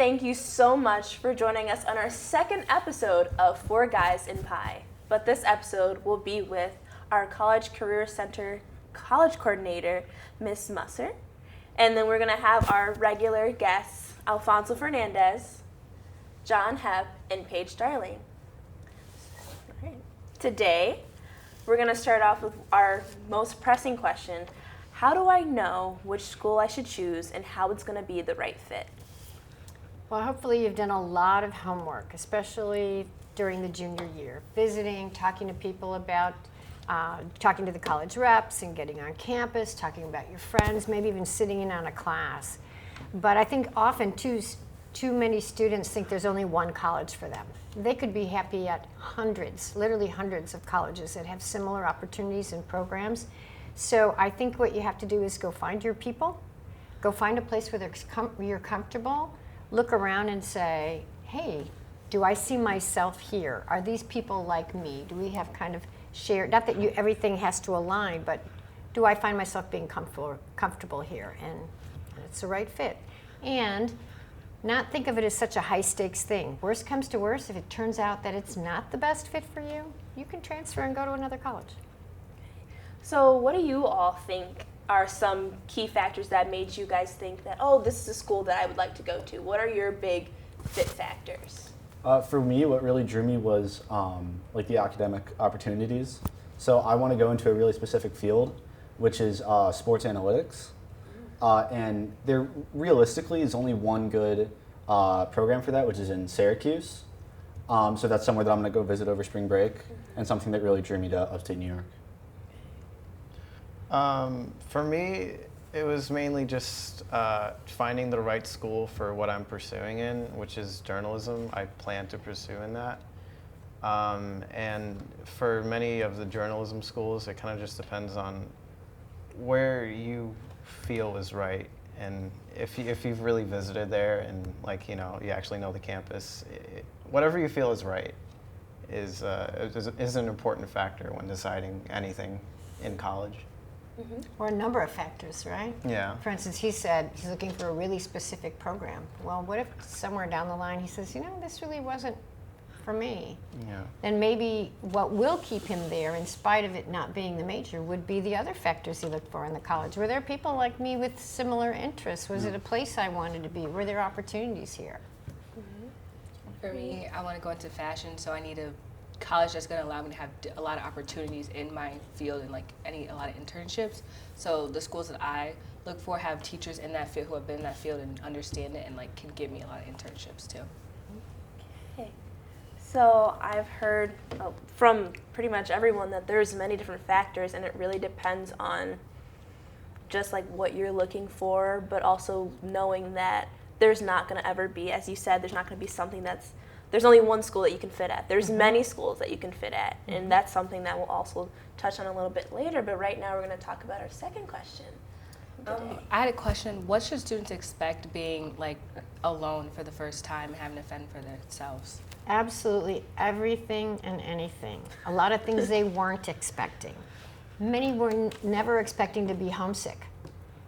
Thank you so much for joining us on our second episode of Four Guys in Pie. But this episode will be with our College Career Center College Coordinator, Ms. Musser. And then we're going to have our regular guests, Alfonso Fernandez, John Hepp, and Paige Darling. All right. Today, we're going to start off with our most pressing question. How do I know which school I should choose and how it's going to be the right fit? Well, hopefully you've done a lot of homework, especially during the junior year. Visiting, talking to people about, talking to the college reps and getting on campus, talking about your friends, maybe even sitting in on a class. But I think often too many students think there's only one college for them. They could be happy at hundreds, literally hundreds of colleges that have similar opportunities and programs. So I think what you have to do is go find your people, go find a place where you're comfortable, look around and say, hey, do I see myself here? Are these people like me? Do we have kind of shared, not that everything has to align, but do I find myself being comfortable here? And it's the right fit. And not think of it as such a high stakes thing. Worst comes to worst, if it turns out that it's not the best fit for you, you can transfer and go to another college. So what do you all think are some key factors that made you guys think that, oh, this is a school that I would like to go to? What are your big fit factors? For me, what really drew me was like the academic opportunities. So I want to go into a really specific field, which is sports analytics. And there realistically is only one good program for that, which is in Syracuse. So that's somewhere that I'm going to go visit over spring break, and something that really drew me to upstate New York. For me, it was mainly just finding the right school for what I'm pursuing in, which is journalism. I plan to pursue in that. And for many of the journalism schools, it kind of just depends on where you feel is right. And if you've really visited there and you actually know the campus, whatever you feel is right is an important factor when deciding anything in college. Mm-hmm. Or a number of factors, right? Yeah. For instance, he said he's looking for a really specific program. Well, what if somewhere down the line he says, this really wasn't for me? Yeah. Then maybe what will keep him there, in spite of it not being the major, would be the other factors he looked for in the college. Were there people like me with similar interests? Was it a place I wanted to be? Were there opportunities here? Mm-hmm. For me, I want to go into fashion, so I need a college that's going to allow me to have a lot of opportunities in my field and a lot of internships. So the schools that I look for have teachers in that field who have been in that field and understand it and can give me a lot of internships too. Okay. So I've heard from pretty much everyone that there's many different factors, and it really depends on just what you're looking for, but also knowing that there's not going to ever be, as you said, there's not going to be something there's only one school that you can fit at. There's many schools that you can fit at, and that's something that we'll also touch on a little bit later, but right now we're going to talk about our second question. I had a question. What should students expect being alone for the first time and having to fend for themselves? Absolutely everything and anything. A lot of things they weren't expecting. Many were never expecting to be homesick.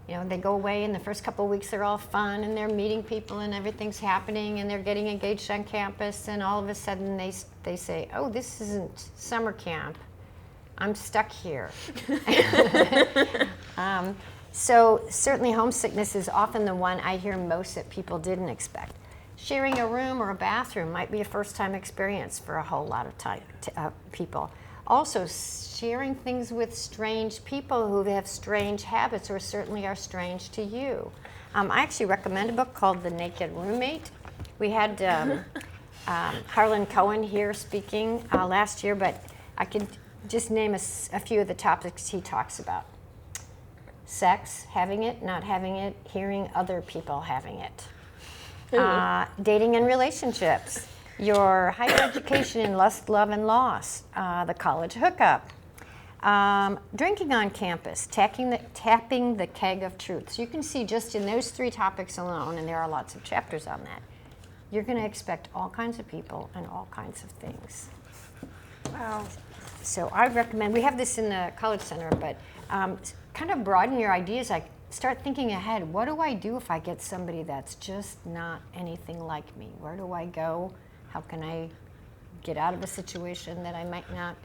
They go away, and the first couple of weeks they're all fun, and they're meeting people, and everything's happening, and they're getting engaged on campus, and all of a sudden they say, oh, this isn't summer camp. I'm stuck here. So certainly homesickness is often the one I hear most that people didn't expect. Sharing a room or a bathroom might be a first-time experience for a whole lot of people. Also, sharing things with strange people who have strange habits or certainly are strange to you. I actually recommend a book called The Naked Roommate. We had Harlan Cohen here speaking last year, but I could just name a few of the topics he talks about. Sex, having it, not having it, hearing other people having it. Dating and relationships. Your higher education in lust, love, and loss, the college hookup, drinking on campus, tapping the keg of truth. So you can see just in those three topics alone, and there are lots of chapters on that, you're going to expect all kinds of people and all kinds of things. Wow. So I recommend, we have this in the College Center, but kind of broaden your ideas. start thinking ahead. What do I do if I get somebody that's just not anything like me? Where do I go? How can I get out of a situation that I might not?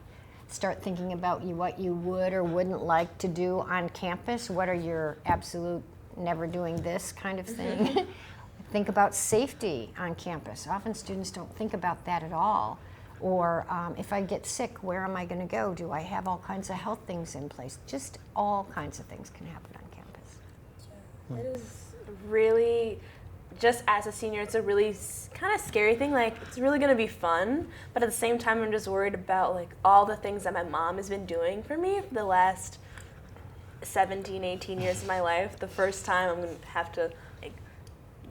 Start thinking about what you would or wouldn't like to do on campus. What are your absolute never doing this kind of thing? Think about safety on campus. Often students don't think about that at all. Or if I get sick, where am I going to go? Do I have all kinds of health things in place? Just all kinds of things can happen on campus. It is really, just as a senior, it's a really kind of scary thing. Like, it's really going to be fun, but at the same time, I'm just worried about like all the things that my mom has been doing for me for the last 17, 18 years of my life. The first time I'm going to have to, like,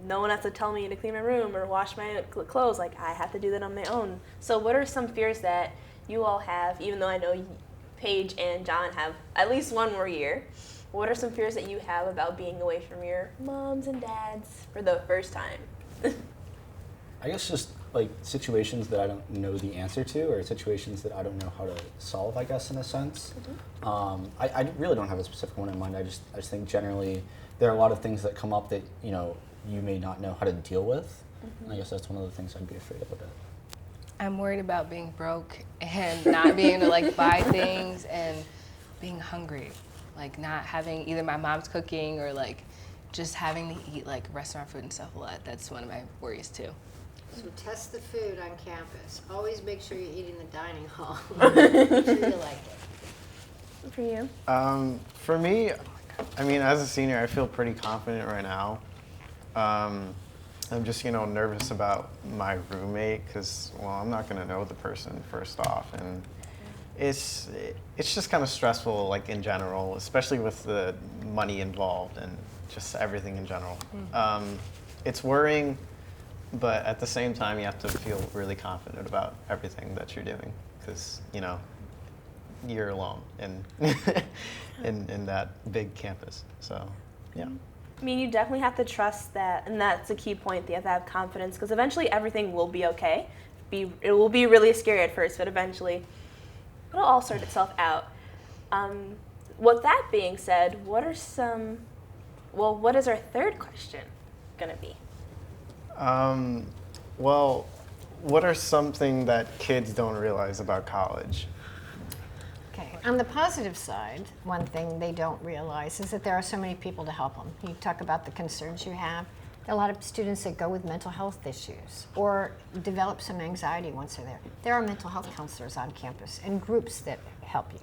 no one has to tell me to clean my room or wash my clothes. Like, I have to do that on my own. So what are some fears that you all have, even though I know Paige and John have at least one more year? What are some fears that you have about being away from your moms and dads for the first time? I guess just like situations that I don't know the answer to, or situations that I don't know how to solve, I guess, in a sense. I really don't have a specific one in mind. I just think generally there are a lot of things that come up that, you know, you may not know how to deal with. And I guess that's one of the things I'd be afraid of a bit. I'm worried about being broke and not being able to like buy things and being hungry. Like not having either my mom's cooking or like just having to eat like restaurant food and stuff a lot. That's one of my worries too. So test the food on campus. Always make sure you're eating the dining hall. Make sure you like it. For you? For me, I mean, as a senior, I feel pretty confident right now. I'm just, you know, nervous about my roommate because, well, I'm not going to know the person first off, and it's just kind of stressful, like in general, especially with the money involved and just everything in general. It's worrying, but at the same time, you have to feel really confident about everything that you're doing because, you know, you're alone in that big campus. So, yeah. I mean, you definitely have to trust that, and that's a key point, that you have to have confidence, because eventually everything will be okay. It will be really scary at first, but eventually it'll all sort itself out. With that being said, what is our third question going to be? Well, what are something that kids don't realize about college? Okay. On the positive side, one thing they don't realize is that there are so many people to help them. You talk about the concerns you have. There are a lot of students that go with mental health issues or develop some anxiety once they're there. There are mental health counselors on campus and groups that help you.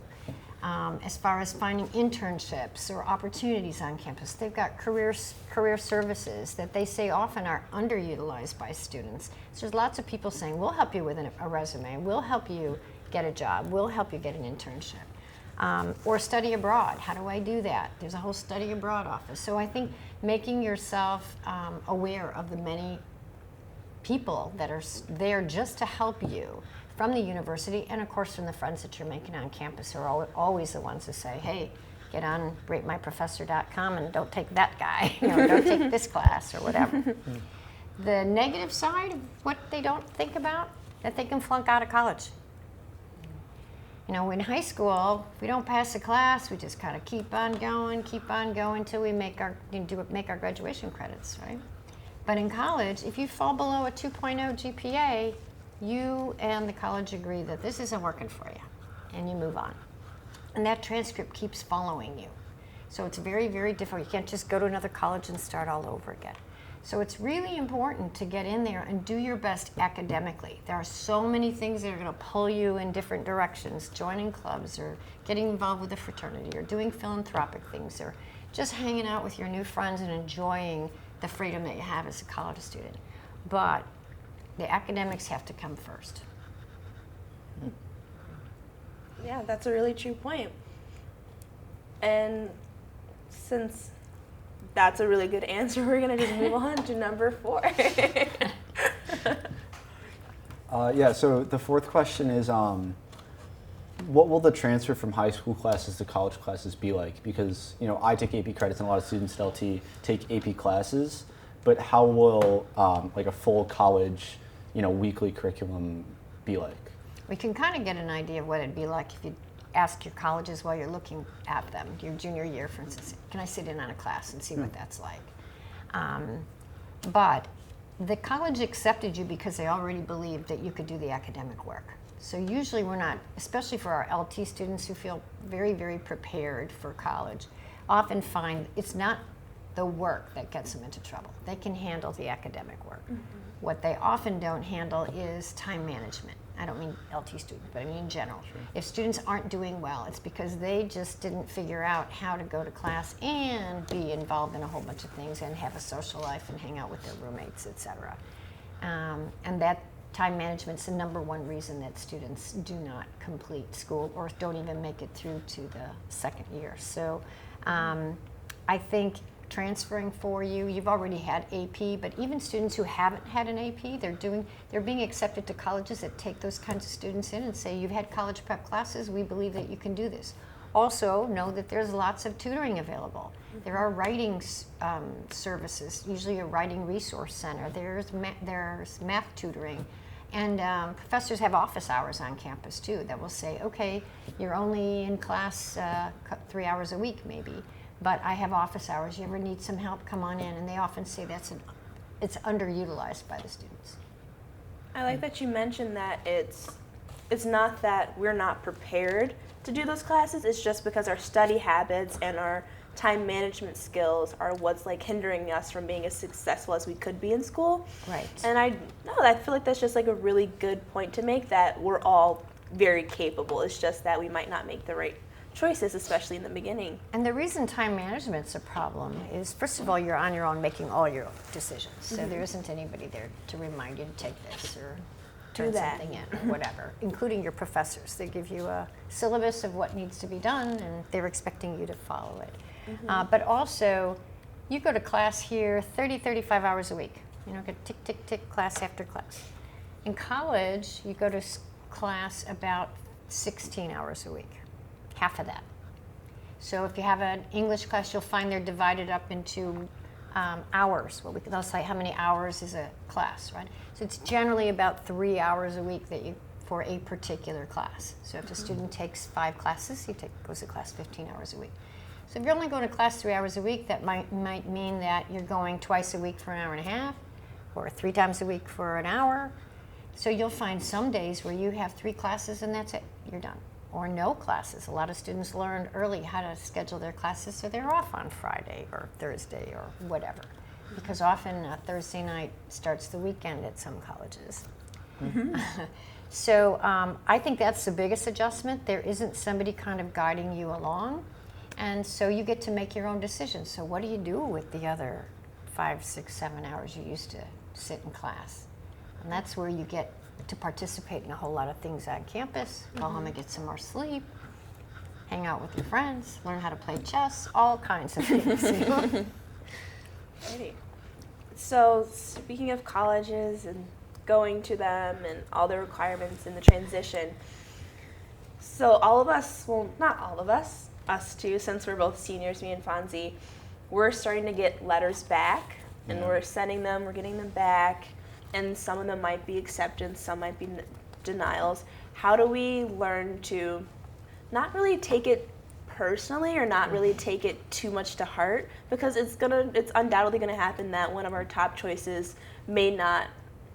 As far as finding internships or opportunities on campus, they've got career services that they say often are underutilized by students. So there's lots of people saying, we'll help you with a resume, we'll help you get a job, we'll help you get an internship. Or study abroad. How do I do that? There's a whole study abroad office. So I think making yourself aware of the many people that are there just to help you from the university, and of course from the friends that you're making on campus are always the ones who say, hey, get on ratemyprofessor.com and don't take that guy, don't take this class or whatever. The negative side of what they don't think about, that they can flunk out of college. In high school, if we don't pass a class, we just kind of keep on going until we make our graduation credits, right? But in college, if you fall below a 2.0 GPA, you and the college agree that this isn't working for you, and you move on. And that transcript keeps following you. So it's very, very difficult. You can't just go to another college and start all over again. So it's really important to get in there and do your best academically. There are so many things that are going to pull you in different directions, joining clubs or getting involved with a fraternity or doing philanthropic things or just hanging out with your new friends and enjoying the freedom that you have as a college student. But the academics have to come first. Yeah, that's a really true point. And since that's a really good answer, we're going to just move on to number 4. So the fourth question is, what will the transfer from high school classes to college classes be like? Because, I take AP credits and a lot of students at LT take AP classes, but how will like a full college, weekly curriculum be like? We can kind of get an idea of what it'd be like if you ask your colleges while you're looking at them, your junior year, for instance, can I sit in on a class and see what that's like? But the college accepted you because they already believed that you could do the academic work. So usually we're not, especially for our LT students who feel very, very prepared for college, often find it's not the work that gets them into trouble. They can handle the academic work. What they often don't handle is time management. I don't mean LT students, but I mean in general. Sure. If students aren't doing well, it's because they just didn't figure out how to go to class and be involved in a whole bunch of things and have a social life and hang out with their roommates, etc. And that time management's the number one reason that students do not complete school or don't even make it through to the second year. So I think transferring for you, you've already had AP, but even students who haven't had an AP, they're being accepted to colleges that take those kinds of students in and say, you've had college prep classes, we believe that you can do this. Also know that there's lots of tutoring available. There are writing services, usually a writing resource center. There's math tutoring. And professors have office hours on campus too that will say, okay, you're only in class 3 hours a week maybe, but I have office hours. You ever need some help, come on in. And they often say it's underutilized by the students. I like that you mentioned that it's not that we're not prepared to do those classes, it's just because our study habits and our time management skills are what's like hindering us from being as successful as we could be in school. Right. And I feel like that's just like a really good point to make, that we're all very capable. It's just that we might not make the right choices, especially in the beginning. And the reason time management's a problem is, first of all, you're on your own making all your decisions. So there isn't anybody there to remind you to take this or turn something in or whatever, including your professors. They give you a syllabus of what needs to be done, and they're expecting you to follow it. But also, you go to class here 30, 35 hours a week. You know, get tick, tick, tick, class after class. In college, you go to class about 16 hours a week, half of that. So if you have an English class, you'll find they're divided up into hours. They'll say how many hours is a class, right? So it's generally about 3 hours a week for a particular class. So if a student takes 5 classes, goes to class 15 hours a week. So if you're only going to class 3 hours a week, that might mean that you're going twice a week for an hour and a half, or 3 times a week for an hour. So you'll find some days where you have 3 classes and that's it, you're done. Or no classes. A lot of students learned early how to schedule their classes so they're off on Friday or Thursday or whatever. Because often a Thursday night starts the weekend at some colleges. So I think that's the biggest adjustment. There isn't somebody kind of guiding you along. And so you get to make your own decisions. So what do you do with the other 5, 6, 7 hours you used to sit in class? And that's where you get to participate in a whole lot of things on campus, go home and get some more sleep, hang out with your friends, learn how to play chess, all kinds of things. You know? Alrighty. So speaking of colleges and going to them and all the requirements and the transition, so all of us, well, not all of us, us two, since we're both seniors, me and Fonzie, we're starting to get letters back, and we're sending them, we're getting them back, and some of them might be acceptance, some might be denials. How do we learn to not really take it personally or not really take it too much to heart? Because it's undoubtedly gonna happen that one of our top choices may not,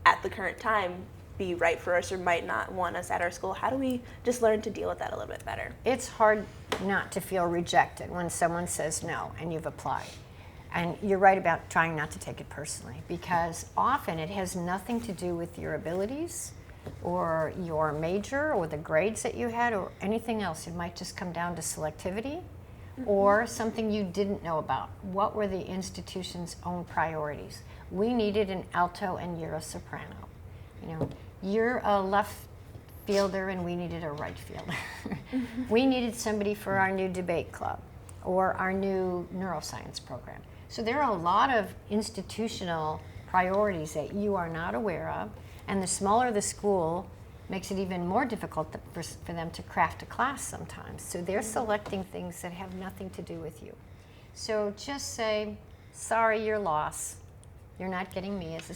at the current time, be right for us or might not want us at our school. How do we just learn to deal with that a little bit better? It's hard not to feel rejected when someone says no and you've applied. And you're right about trying not to take it personally, because often it has nothing to do with your abilities or your major or the grades that you had or anything else. It might just come down to selectivity or something you didn't know about. What were the institution's own priorities? We needed an alto and you're a soprano. You know, you're a left fielder and we needed a right fielder. We needed somebody for our new debate club or our new neuroscience program. So there are a lot of institutional priorities that you are not aware of, and the smaller the school makes it even more difficult for them to craft a class sometimes. So they're selecting things that have nothing to do with you. So just say, sorry, your loss. You're not getting me as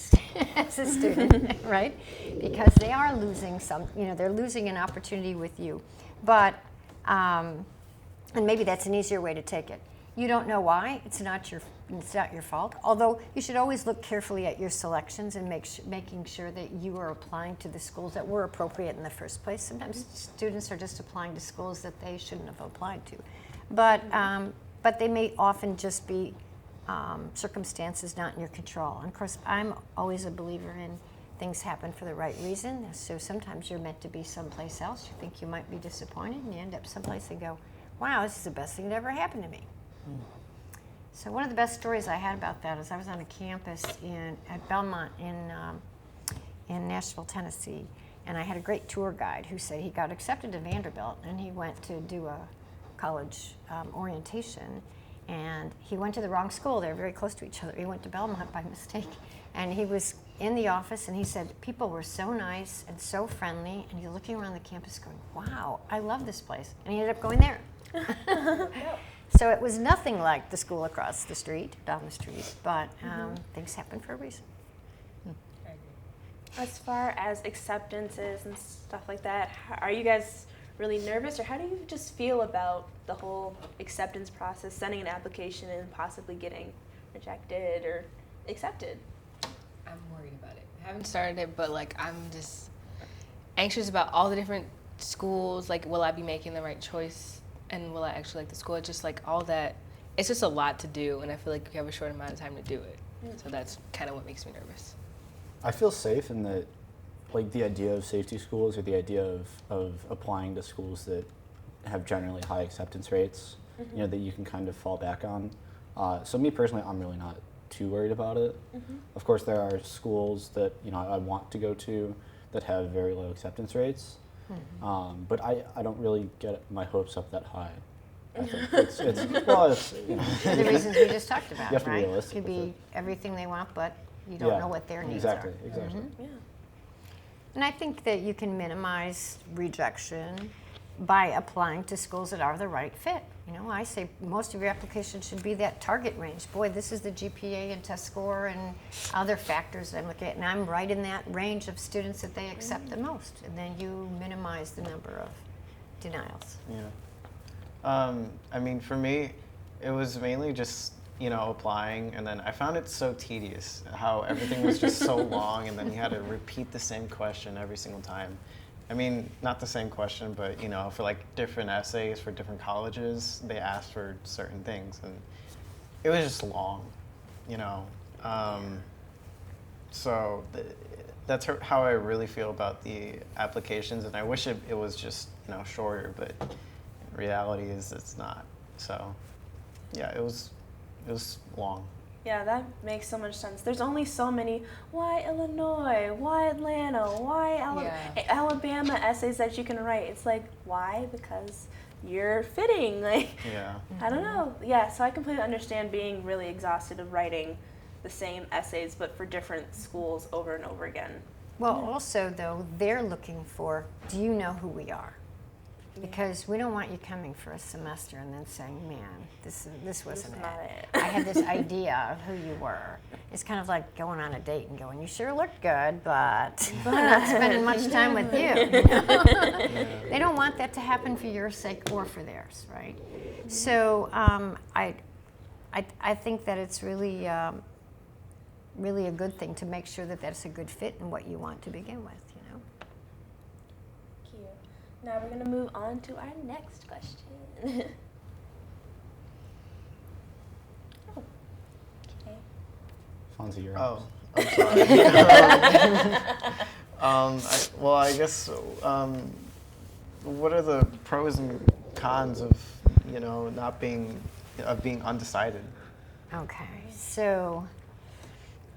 a student, right? Because they are losing they're losing an opportunity with you. But And maybe that's an easier way to take it. You don't know why, it's not your fault. Although you should always look carefully at your selections and making sure that you are applying to the schools that were appropriate in the first place. Sometimes students are just applying to schools that they shouldn't have applied to. But they may often just be circumstances not in your control. And of course, I'm always a believer in things happen for the right reason. So sometimes you're meant to be someplace else. You think you might be disappointed, and you end up someplace and go, wow, this is the best thing that ever happened to me. So one of the best stories I had about that is I was on a campus at Belmont in Nashville, Tennessee, and I had a great tour guide who said he got accepted to Vanderbilt, and he went to do a college orientation, and he went to the wrong school. They were very close to each other. He went to Belmont by mistake, and he was in the office, and he said people were so nice and so friendly, and you're looking around the campus going, wow, I love this place, and he ended up going there. So it was nothing like the school across the street, down the street, but things happen for a reason. As far as acceptances and stuff like that, are you guys really nervous, or how do you just feel about the whole acceptance process, sending an application and possibly getting rejected or accepted? I'm worried about it. I haven't started it, but like I'm just anxious about all the different schools. Like, will I be making the right choice? And will I actually like the school? It's just like all that. It's just a lot to do, and I feel like you have a short amount of time to do it. So that's kind of what makes me nervous. I feel safe in that, like, the idea of safety schools, or the idea of applying to schools that have generally high acceptance rates, you know, that you can kind of fall back on. So me personally, I'm really not too worried about it. Of course, there are schools that, you know, I want to go to that have very low acceptance rates. But I don't really get my hopes up that high. I think it's you know. For the reasons we just talked about, You have to be right? realistic Could with be it. everything they want, but you don't know what their needs exactly, are. Exactly. Yeah. And I think that you can minimize rejection by applying to schools that are the right fit. You know, I say most of your application should be that target range. Boy, this is the GPA and test score and other factors that I'm looking at, and I'm right in that range of students that they accept the most. And then you minimize the number of denials. Yeah. I mean, for me, it was mainly just, you know, applying, and then I found it so tedious how everything was just so long, and then you had to repeat the same question every single time. I mean, not the same question, but, you know, for like different essays for different colleges, they asked for certain things, and it was just long, you know. That's how I really feel about the applications, and I wish it was just, you know, shorter, but reality is it's not. So, yeah, it was long. Yeah, that makes so much sense. There's only so many, why Illinois, why Atlanta, why Alabama essays that you can write. It's like, why? Because you're fitting. Like, Yeah. I don't know. Yeah, so I completely understand being really exhausted of writing the same essays, but for different schools over and over again. Well, also, though, they're looking for, do you know who we are? Because we don't want you coming for a semester and then saying, man, this wasn't not it. it. I had this idea of who you were. It's kind of like going on a date and going, you sure look good, but I'm not spending much time with you. You know? They don't want that to happen for your sake or for theirs, right? So I think that it's really, really a good thing to make sure that that's a good fit in what you want to begin with. Cute. Now we're going to move on to our next question. Okay. Fonzie, you're Oh, up. I'm sorry. Well, I guess, what are the pros and cons of, you know, being undecided? Okay, so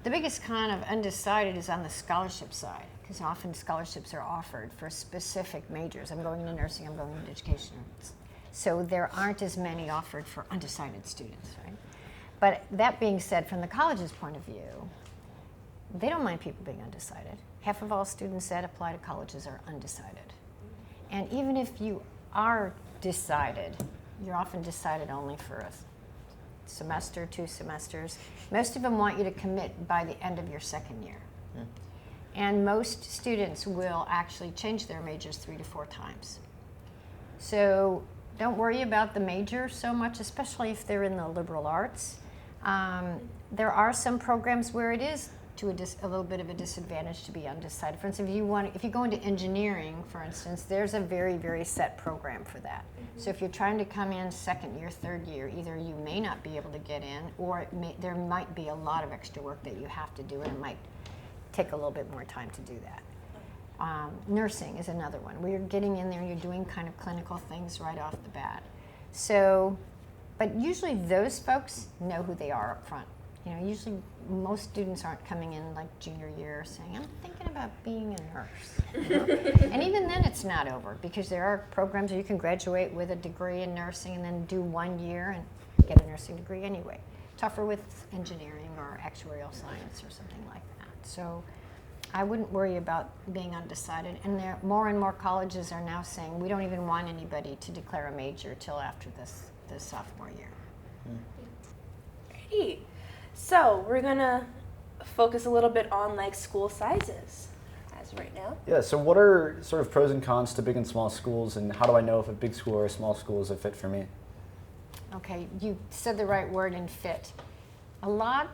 the biggest con of undecided is on the scholarship side, because often scholarships are offered for specific majors. I'm going into nursing, I'm going into education. So there aren't as many offered for undecided students, right? But that being said, from the college's point of view, they don't mind people being undecided. Half of all students that apply to colleges are undecided. And even if you are decided, you're often decided only for a semester, 2 semesters. Most of them want you to commit by the end of your second year. And most students will actually change their majors 3 to 4 times. So don't worry about the major so much, especially if they're in the liberal arts. There are some programs where it is to a little bit of a disadvantage to be undecided. For instance, if you go into engineering, for instance, there's a very, very set program for that. So if you're trying to come in second year, third year, either you may not be able to get in, or there might be a lot of extra work that you have to do, and it might take a little bit more time to do that. Nursing is another one, where you're getting in there and you're doing kind of clinical things right off the bat. So, but usually those folks know who they are up front. You know, usually most students aren't coming in like junior year saying, I'm thinking about being a nurse. You know? And even then it's not over, because there are programs where you can graduate with a degree in nursing and then do 1 year and get a nursing degree anyway. Tougher with engineering or actuarial science or something like that. So I wouldn't worry about being undecided. And more and more colleges are now saying we don't even want anybody to declare a major till after this sophomore year. Great. So we're gonna focus a little bit on like school sizes as right now. Yeah, so what are sort of pros and cons to big and small schools, and how do I know if a big school or a small school is a fit for me? Okay, you said the right word in fit. A lot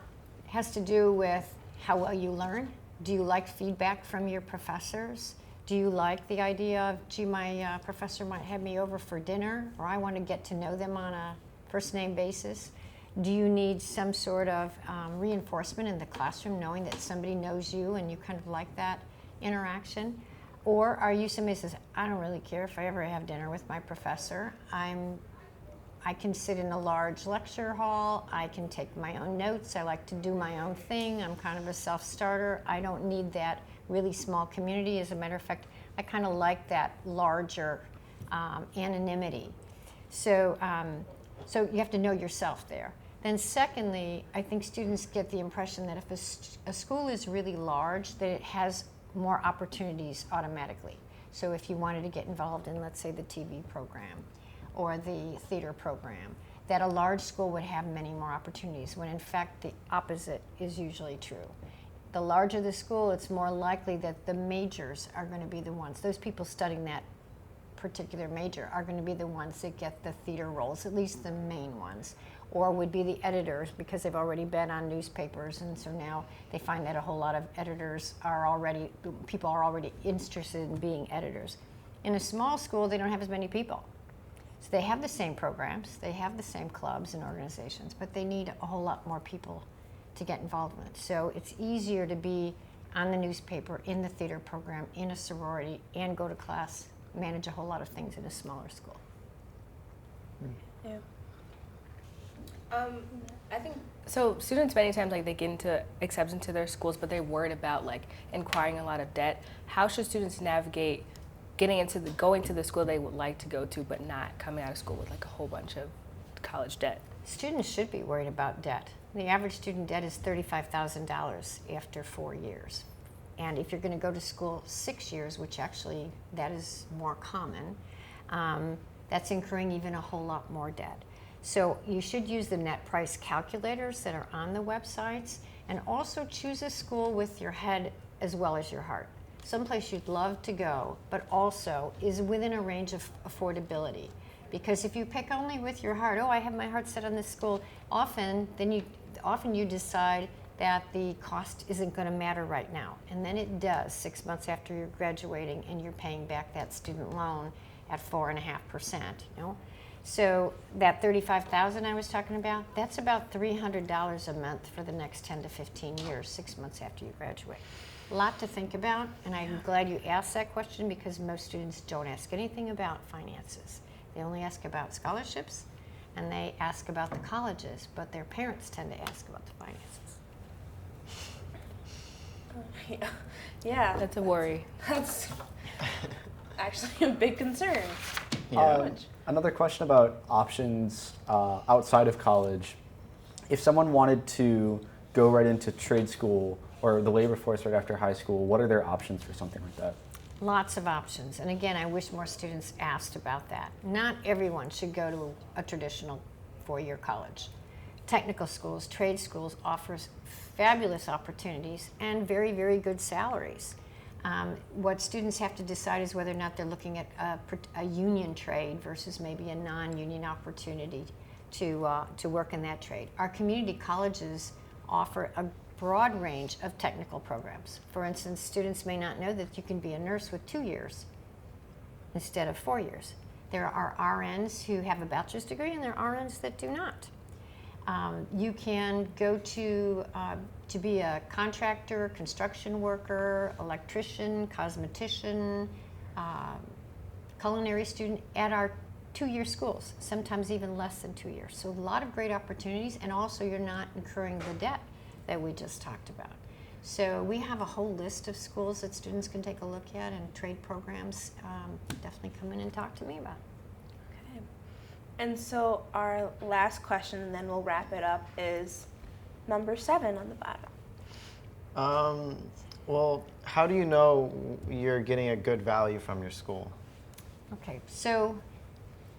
has to do with how well you learn. Do you like feedback from your professors? Do you like the idea of, gee, my professor might have me over for dinner, or I want to get to know them on a first name basis? Do you need some sort of reinforcement in the classroom, knowing that somebody knows you and you kind of like that interaction? Or are you somebody who says, I don't really care if I ever have dinner with my professor. I can sit in a large lecture hall. I can take my own notes. I like to do my own thing. I'm kind of a self-starter. I don't need that really small community. As a matter of fact, I kind of like that larger anonymity. So you have to know yourself there. Then secondly, I think students get the impression that if a school is really large, that it has more opportunities automatically. So if you wanted to get involved in, let's say, the TV program or the theater program, that a large school would have many more opportunities, when in fact the opposite is usually true. The larger the school, it's more likely that the majors are going to be the ones, those people studying that particular major are going to be the ones that get the theater roles, at least the main ones, or would be the editors, because they've already been on newspapers, and so now they find that a whole lot of people are already interested in being editors. In a small school, they don't have as many people. So they have the same programs, they have the same clubs and organizations, but they need a whole lot more people to get involved with. So it's easier to be on the newspaper, in the theater program, in a sorority, and go to class, manage a whole lot of things in a smaller school. Yeah. I think so. Students many times they get accepted into their schools, but they're worried about acquiring a lot of debt. How should students navigate going to the school they would like to go to, but not coming out of school with a whole bunch of college debt? Students should be worried about debt. The average student debt is $35,000 after 4 years. And if you're going to go to school 6 years, which actually that is more common, that's incurring even a whole lot more debt. So you should use the net price calculators that are on the websites, and also choose a school with your head as well as your heart. Someplace you'd love to go, but also is within a range of affordability. Because if you pick only with your heart, I have my heart set on this school, often you decide that the cost isn't going to matter right now. And then it does 6 months after you're graduating and you're paying back that student loan at 4.5%. So that $35,000 I was talking about, that's about $300 a month for the next 10 to 15 years, 6 months after you graduate. A lot to think about, and I'm glad you asked that question, because most students don't ask anything about finances. They only ask about scholarships, and they ask about the colleges, but their parents tend to ask about the finances. Yeah. That's a worry. That's actually a big concern. Another question about options outside of college. If someone wanted to go right into trade school or the labor force right after high school, what are their options for something like that? Lots of options. And again, I wish more students asked about that. Not everyone should go to a traditional four-year college. Technical schools, trade schools offers fabulous opportunities and very, very good salaries. What students have to decide is whether or not they're looking at a union trade versus maybe a non-union opportunity to work in that trade. Our community colleges offer a broad range of technical programs. For instance, students may not know that you can be a nurse with 2 years instead of 4 years. There are RNs who have a bachelor's degree and there are RNs that do not. You can go to be a contractor, construction worker, electrician, cosmetician, culinary student at our 2-year schools, sometimes even less than 2 years. So a lot of great opportunities, and also you're not incurring the debt that we just talked about. So we have a whole list of schools that students can take a look at, and trade programs. Definitely come in and talk to me about. Okay. And so our last question, and then we'll wrap it up, is number 7 on the bottom. Well, how do you know you're getting a good value from your school? Okay, so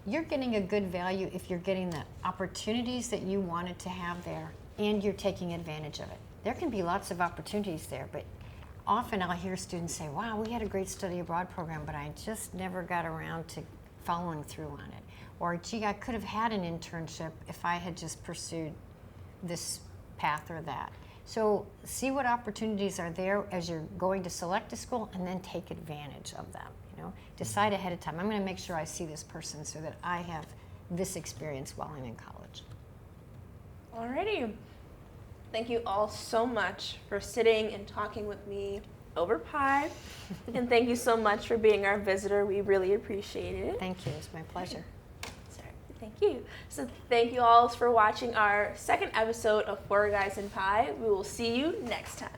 you're getting a good value if you're getting the opportunities that you wanted to have there and you're taking advantage of it. There can be lots of opportunities there, but often I'll hear students say, wow, we had a great study abroad program, but I just never got around to following through on it. Or, gee, I could have had an internship if I had just pursued this path or that. So see what opportunities are there as you're going to select a school, and then take advantage of them. You know, decide ahead of time, I'm going to make sure I see this person so that I have this experience while I'm in college. Alrighty. Thank you all so much for sitting and talking with me over pie. And thank you so much for being our visitor. We really appreciate it. Thank you. It's my pleasure. Sorry. Thank you. So thank you all for watching our second episode of Four Guys in Pie. We will see you next time.